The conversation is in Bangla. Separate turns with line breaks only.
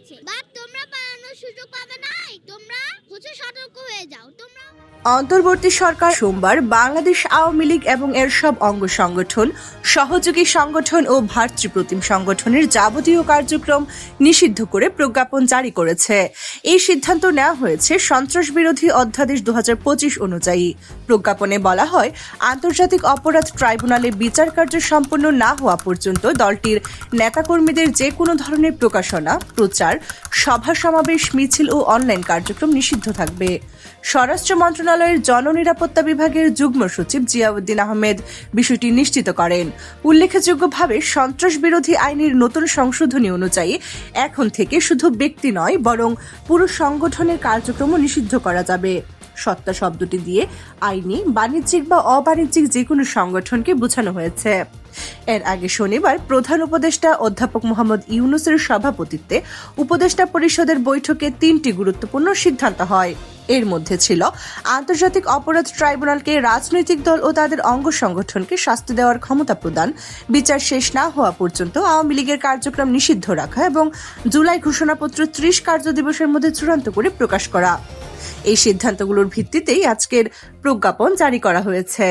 আছে, বাট তোমরা পালানোর সুযোগ পাবে না। তোমরা সতর্ক হয়ে যাও। তোমরা
অন্তর্বর্তী সরকার সোমবার বাংলাদেশ আওয়ামী লীগ এবং এর সব অঙ্গ সংগঠন, সহযোগী সংগঠন ও ভাতৃপ্রতিম সংগঠনের যাবতীয় কার্যক্রম নিষিদ্ধ করে প্রজ্ঞাপন জারি করেছে। এই সিদ্ধান্ত নেওয়া হয়েছে সন্ত্রাস বিরোধী অধ্যাদেশ 2025 অনুযায়ী। প্রজ্ঞাপনে বলা হয়, আন্তর্জাতিক অপরাধ ট্রাইব্যুনালে বিচার কার্য সম্পন্ন না হওয়া পর্যন্ত দলটির নেতাকর্মীদের যে কোনো ধরনের প্রকাশনা, প্রচার, সভা সমাবেশ, মিছিল ও অনলাইন কার্যক্রম নিষিদ্ধ থাকবে। স্বরাষ্ট্র মন্ত্রণালয়ের জননিরাপত্তা বিভাগের যুগ্ম সচিব জিয়াউদ্দিন আহমেদ বিষয়টি নিশ্চিত করেন। উল্লেখযোগ্যভাবে সন্ত্রাস বিরোধী আইনের নতুন সংশোধনী অনুযায়ী এখন থেকে শুধু ব্যক্তি নয়, বরং পুরো সংগঠনের কার্যক্রমও নিষিদ্ধ করা যাবে। সত্তা শব্দটি দিয়ে আইনি, বাণিজ্যিক বা অবাণিজ্যিক যে কোনো সংগঠনকে বোঝানো হয়েছে। এর আগে শনিবার প্রধান উপদেষ্টা অধ্যাপক মোহাম্মদ ইউনূসের সভাপতিত্বে উপদেষ্টা পরিষদের বৈঠকে 3টি গুরুত্বপূর্ণ সিদ্ধান্ত হয়। এর মধ্যে ছিল আন্তর্জাতিক অপরাধ ট্রাইব্যুনালকে রাজনৈতিক দল ও তাদের অঙ্গ সংগঠনকে শাস্তি দেওয়ার ক্ষমতা প্রদান, বিচার শেষ না হওয়া পর্যন্ত আওয়ামী লীগের কার্যক্রম নিষিদ্ধ রাখা এবং জুলাই ঘোষণাপত্র 30 কার্য দিবসের মধ্যে চূড়ান্ত করে প্রকাশ করা। এই সিদ্ধান্তগুলোর ভিত্তিতেই আজকের প্রজ্ঞাপন জারি করা হয়েছে।